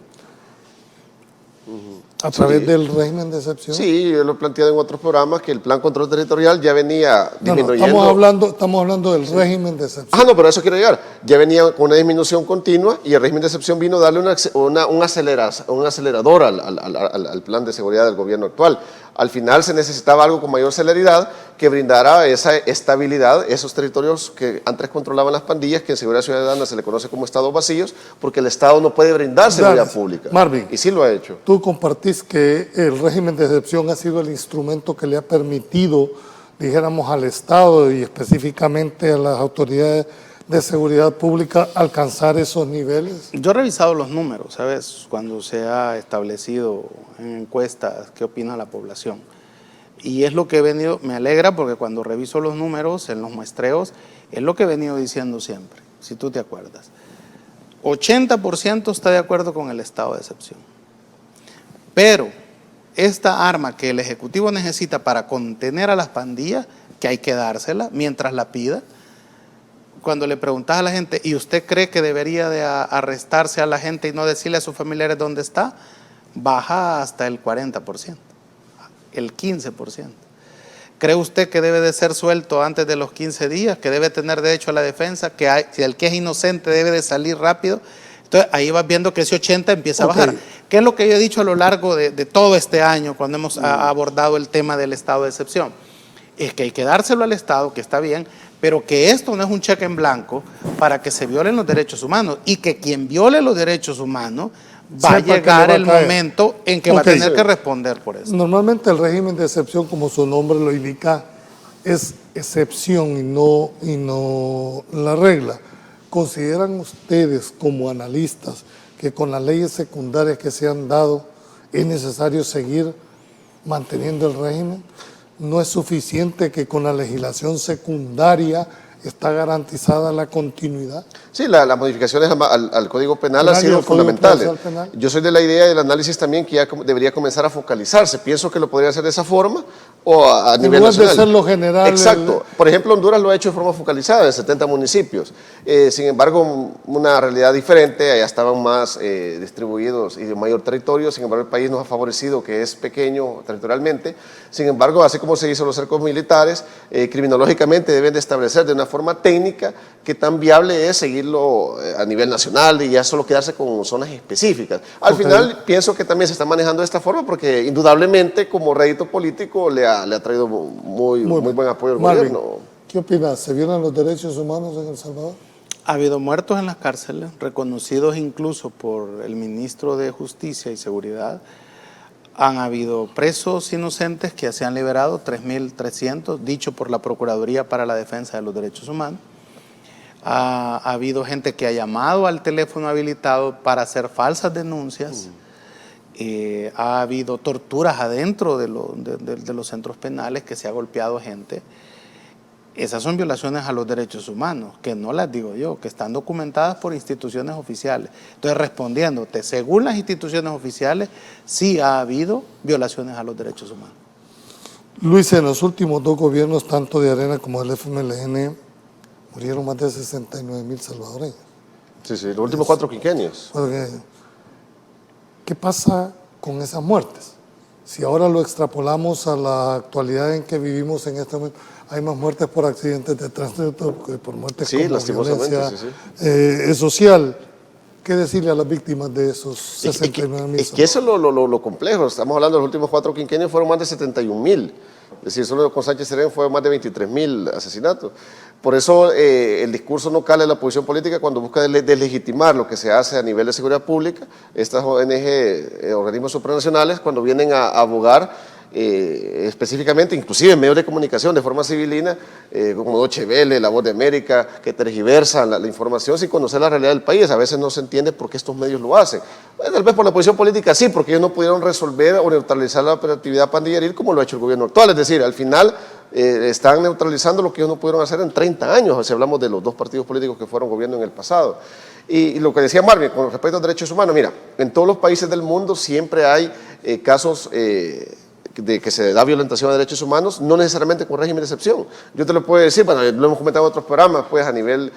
a través del régimen de excepción? Sí, yo lo he planteado en otros programas, que el Plan Control Territorial ya venía disminuyendo. Estamos hablando del régimen de excepción. No, pero a eso quiero llegar. Ya venía con una disminución continua y el régimen de excepción vino a darle un acelerador al plan de seguridad del gobierno actual. Al final se necesitaba algo con mayor celeridad que brindara esa estabilidad, esos territorios que antes controlaban las pandillas, que en seguridad ciudadana se le conoce como estados vacíos, porque el Estado no puede brindar seguridad pública. Marvin, y sí lo ha hecho. ¿Tú compartís que el régimen de excepción ha sido el instrumento que le ha permitido, dijéramos, al Estado y específicamente a las autoridades de seguridad pública alcanzar esos niveles? Yo he revisado los números, ¿sabes? Cuando se ha establecido en encuestas qué opina la población. Y es lo que he venido, me alegra porque cuando reviso los números en los muestreos, es lo que he venido diciendo siempre, si tú te acuerdas. 80% está de acuerdo con el estado de excepción. Pero esta arma que el Ejecutivo necesita para contener a las pandillas, que hay que dársela mientras la pida. Cuando le preguntas a la gente, ¿y usted cree que debería de arrestarse a la gente y no decirle a sus familiares dónde está? Baja hasta el 40%, el 15%. ¿Cree usted que debe de ser suelto antes de los 15 días? ¿Que debe tener derecho a la defensa? ¿Que el que es inocente debe de salir rápido? Entonces ahí vas viendo que ese 80 empieza a bajar. ¿Qué es lo que yo he dicho a lo largo de todo este año cuando hemos abordado el tema del estado de excepción? Es que hay que dárselo al Estado, que está bien, pero que esto no es un cheque en blanco para que se violen los derechos humanos y que quien viole los derechos humanos va a llegar el momento en que va a tener que responder por eso. Normalmente el régimen de excepción, como su nombre lo indica, es excepción y no la regla. ¿Consideran ustedes como analistas que con las leyes secundarias que se han dado es necesario seguir manteniendo el régimen? ¿No es suficiente que con la legislación secundaria está garantizada la continuidad? Sí, las modificaciones al Código Penal han sido fundamentales. Yo soy de la idea del análisis también que ya debería comenzar a focalizarse. Pienso que lo podría hacer de esa forma o a nivel nacional. De ser lo general. Exacto. Por ejemplo, Honduras lo ha hecho de forma focalizada en 70 municipios. Sin embargo, una realidad diferente, allá estaban más distribuidos y de mayor territorio. Sin embargo, el país nos ha favorecido que es pequeño territorialmente. Sin embargo, así como se hizo los cercos militares, criminológicamente deben de establecer de una forma técnica qué tan viable es seguirlo a nivel nacional y ya solo quedarse con zonas específicas. Al final pienso que también se está manejando de esta forma porque indudablemente como rédito político le ha traído muy buen apoyo al gobierno. ¿Qué opinas? ¿Se violan los derechos humanos en El Salvador? Ha habido muertos en las cárceles, reconocidos incluso por el ministro de Justicia y Seguridad. Han habido presos inocentes que se han liberado, 3.300, dicho por la Procuraduría para la Defensa de los Derechos Humanos. Ha habido gente que ha llamado al teléfono habilitado para hacer falsas denuncias. Ha habido torturas adentro de los centros penales, que se ha golpeado gente. Esas son violaciones a los derechos humanos, que no las digo yo, que están documentadas por instituciones oficiales. Entonces, respondiéndote, según las instituciones oficiales, sí ha habido violaciones a los derechos humanos. Luis, en los últimos 2 gobiernos, tanto de Arena como del FMLN, murieron más de 69,000 salvadoreños. Sí, los últimos 4 quinquenios. Porque, ¿qué pasa con esas muertes? Si ahora lo extrapolamos a la actualidad en que vivimos en este momento, hay más muertes por accidentes de tránsito que por muertes como violencia social. ¿Qué decirle a las víctimas de esos 69,000? Es que eso es lo complejo. Estamos hablando de los últimos 4 quinquenios, fueron más de 71,000. Es decir, solo con Sánchez Serén fue más de 23,000 asesinatos. Por eso el discurso no cala en la oposición política cuando busca deslegitimar lo que se hace a nivel de seguridad pública. Estas ONG, organismos supranacionales, cuando vienen a abogar específicamente, inclusive en medios de comunicación de forma civilina, como Deutsche Welle, La Voz de América, que tergiversan la información sin conocer la realidad del país. A veces no se entiende por qué estos medios lo hacen. Bueno, tal vez por la oposición política sí, porque ellos no pudieron resolver o neutralizar la operatividad pandilleril como lo ha hecho el gobierno actual. Es decir, al final están neutralizando lo que ellos no pudieron hacer en 30 años, si hablamos de los 2 partidos políticos que fueron gobierno en el pasado. Y lo que decía Marvin, con respecto a los derechos humanos, mira, en todos los países del mundo siempre hay casos de que se da violentación a derechos humanos, no necesariamente con régimen de excepción. Yo te lo puedo decir, bueno, lo hemos comentado en otros programas, pues a nivel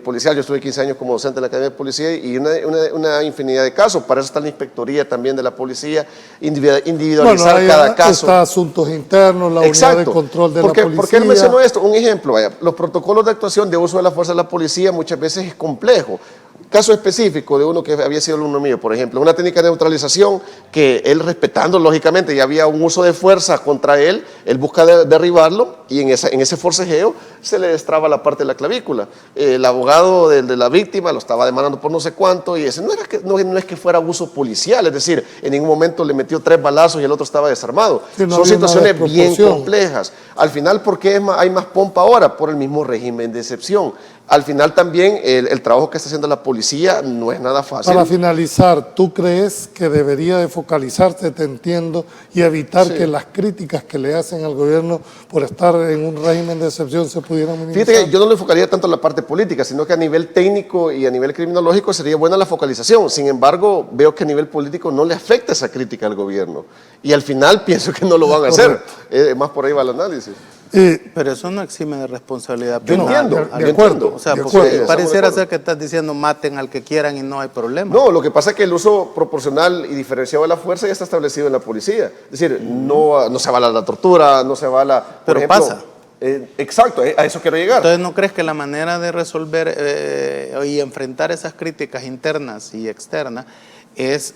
policial, yo estuve 15 años como docente en la Academia de Policía y una infinidad de casos. Para eso está la inspectoría también de la policía, individualizar cada caso. Está asuntos internos, la unidad de control de la policía. ¿Por qué no menciono esto? Un ejemplo, vaya, los protocolos de actuación de uso de la fuerza de la policía muchas veces es complejo. Caso específico de uno que había sido alumno mío, por ejemplo, una técnica de neutralización que él, respetando lógicamente, ya había un uso de fuerza contra él busca derribarlo y en ese forcejeo se le destraba la parte de la clavícula. El abogado de la víctima lo estaba demandando por no sé cuánto y ese no es que fuera abuso policial, es decir, en ningún momento le metió 3 balazos y el otro estaba desarmado. Sí, no, son situaciones bien complejas. Al final, ¿por qué hay más pompa ahora? Por el mismo régimen de excepción. Al final también el trabajo que está haciendo la policía no es nada fácil. Para finalizar, ¿tú crees que debería de focalizarse, te entiendo, y evitar que las críticas que le hacen al gobierno por estar en un régimen de excepción se pudieran minimizar? Fíjate que yo no le enfocaría tanto en la parte política, sino que a nivel técnico y a nivel criminológico sería buena la focalización. Sin embargo, veo que a nivel político no le afecta esa crítica al gobierno. Y al final pienso que no lo van a hacer. Más por ahí va el análisis. Pero eso no exime de responsabilidad penal. Yo entiendo. O sea, porque pareciera ser que estás diciendo maten al que quieran y no hay problema. No, lo que pasa es que el uso proporcional y diferenciado de la fuerza ya está establecido en la policía. Es decir, no se avala la tortura, no se avala... Pero ejemplo, pasa. Exacto, a eso quiero llegar. Entonces, ¿no crees que la manera de resolver y enfrentar esas críticas internas y externas es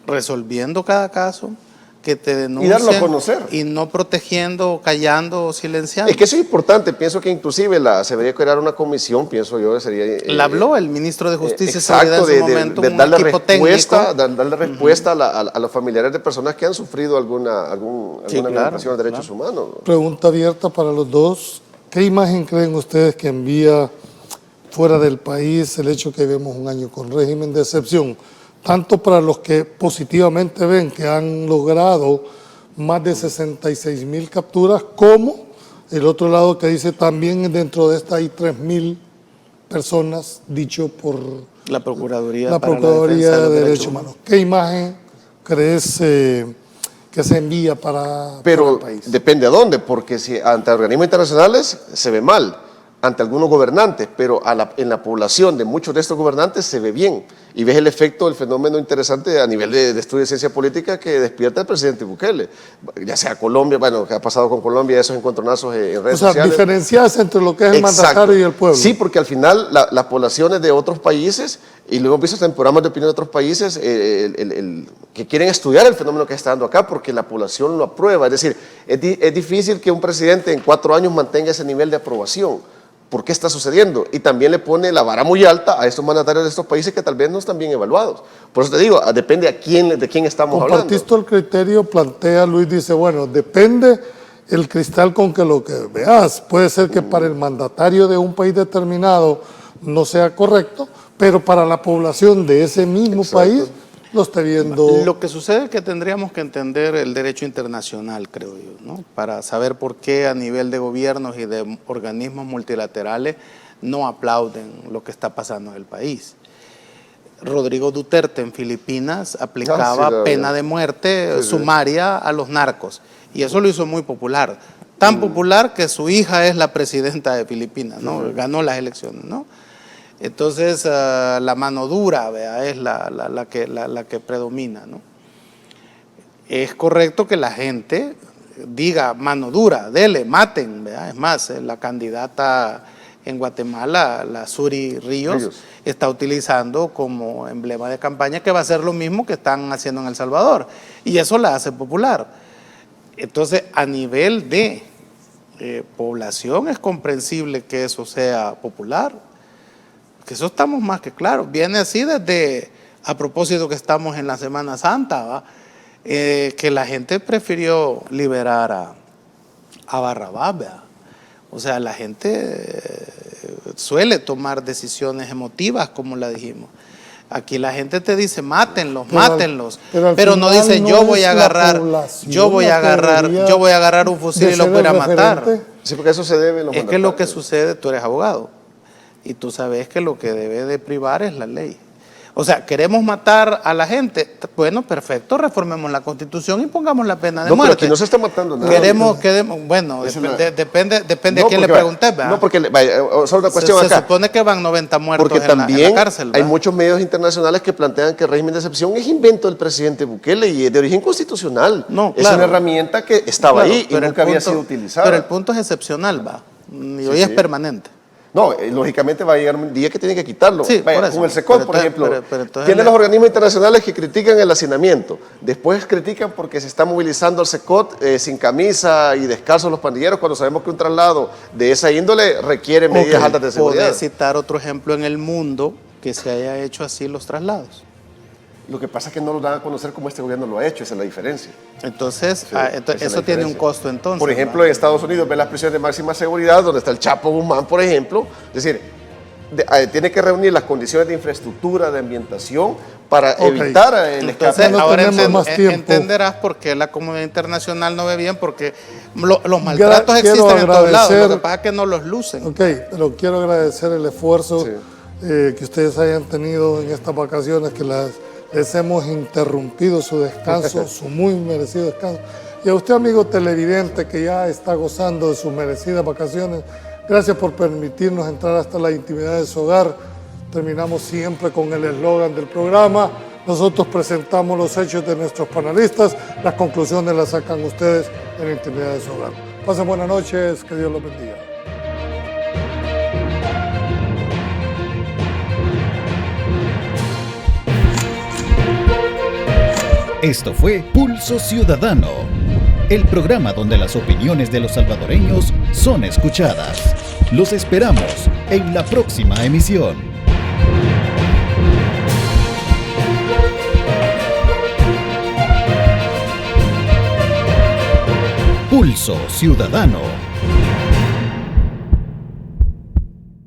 resolviendo cada caso, que te denuncien y darlo a conocer y no protegiendo, callando o silenciando? Es que eso es importante. Pienso que inclusive se debería crear una comisión, pienso yo, sería... La habló el ministro de Justicia y Seguridad en su momento, de darle respuesta a los familiares de personas que han sufrido alguna violación de derechos humanos. Pregunta abierta para los dos. ¿Qué imagen creen ustedes que envía fuera del país el hecho que vemos un año con régimen de excepción? Tanto para los que positivamente ven que han logrado más de 66,000 capturas, como el otro lado que dice también dentro de esta hay 3,000 personas, dicho por la Procuraduría, de Derechos Humanos. ¿Qué imagen crees que se envía para el país? Depende a dónde, porque si ante organismos internacionales se ve mal, ante algunos gobernantes, pero en la población de muchos de estos gobernantes se ve bien. Y ves el efecto del fenómeno interesante a nivel de estudio de ciencia política que despierta el presidente Bukele. Ya sea Colombia, bueno, que ha pasado con Colombia, esos encontronazos en redes sociales. Diferenciarse entre lo que es el mandatario y el pueblo. Sí, porque al final las poblaciones de otros países, y lo hemos visto en programas de opinión de otros países, que quieren estudiar el fenómeno que está dando acá, porque la población lo aprueba. Es decir, es difícil que un presidente en 4 años mantenga ese nivel de aprobación. ¿por qué está sucediendo? Y también le pone la vara muy alta a estos mandatarios de estos países que tal vez no están bien evaluados. Por eso te digo, depende de quién estamos hablando. Compartiste el criterio, plantea Luis, dice, bueno, depende el cristal con que lo que veas. Puede ser que para el mandatario de un país determinado no sea correcto, pero para la población de ese mismo país lo esté viendo. Lo que sucede es que tendríamos que entender el derecho internacional, creo yo, ¿no? Para saber por qué a nivel de gobiernos y de organismos multilaterales no aplauden lo que está pasando en el país. Rodrigo Duterte en Filipinas aplicaba pena de muerte sumaria a los narcos, y eso lo hizo muy popular, tan popular que su hija es la presidenta de Filipinas, ¿no? Ganó las elecciones, ¿no? Entonces la mano dura, ¿vea? Es la que predomina, ¿no? Es correcto que la gente diga mano dura, dele, maten, ¿vea? Es más, la candidata en Guatemala, la Suri Ríos, está utilizando como emblema de campaña que va a ser lo mismo que están haciendo en El Salvador, y eso la hace popular. Entonces, a nivel de población es comprensible que eso sea popular, que eso estamos más que claros. Viene así desde, a propósito que estamos en la Semana Santa, ¿va? Que la gente prefirió liberar a Barrabás, ¿verdad? O sea, la gente suele tomar decisiones emotivas, como la dijimos. Aquí la gente te dice, mátenlos, pero no dicen, yo voy a agarrar un fusil y lo voy a ir a matar. Sí, porque eso se debe. Es que lo que sucede, tú eres abogado, y tú sabes que lo que debe de privar es la ley. O sea, ¿queremos matar a la gente? Bueno, perfecto, reformemos la Constitución y pongamos la pena de muerte. Pero aquí no se está matando nada. Bueno, depende a quién le preguntes, ¿verdad? No, porque solo una cuestión se acá. Se supone que van 90 muertos porque en la cárcel, ¿verdad? Hay muchos medios internacionales que plantean que el régimen de excepción es invento del presidente Bukele y es de origen constitucional. No, es una herramienta que estaba ahí y nunca había sido utilizada. Pero el punto es excepcional, ¿va? Y hoy es permanente. No, lógicamente va a llegar un día que tienen que quitarlo. Sí, vaya, por con el SECOT, por ejemplo, entonces tiene los organismos internacionales que critican el hacinamiento. Después critican porque se está movilizando el SECOT sin camisa y descalzos los pandilleros, cuando sabemos que un traslado de esa índole requiere medidas altas de seguridad. ¿Puedes citar otro ejemplo en el mundo que se haya hecho así los traslados? Lo que pasa es que no lo dan a conocer como este gobierno lo ha hecho, esa es la diferencia. Entonces, eso tiene un costo entonces. Por ejemplo, en Estados Unidos ven las prisiones de máxima seguridad, donde está el Chapo Guzmán, por ejemplo. Es decir, tiene que reunir las condiciones de infraestructura, de ambientación, para evitar el escape. Entonces, ahora entenderás por qué la comunidad internacional no ve bien, porque los maltratos existen en todos lados, lo que pasa es que no los lucen. Ok, pero quiero agradecer el esfuerzo que ustedes hayan tenido en estas vacaciones, que les hemos interrumpido su descanso, su muy merecido descanso. Y a usted, amigo televidente, que ya está gozando de sus merecidas vacaciones, gracias por permitirnos entrar hasta la intimidad de su hogar. Terminamos siempre con el eslogan del programa. Nosotros presentamos los hechos de nuestros panelistas, las conclusiones las sacan ustedes en la intimidad de su hogar. Pasen buenas noches, que Dios los bendiga. Esto fue Pulso Ciudadano, el programa donde las opiniones de los salvadoreños son escuchadas. Los esperamos en la próxima emisión. Pulso Ciudadano.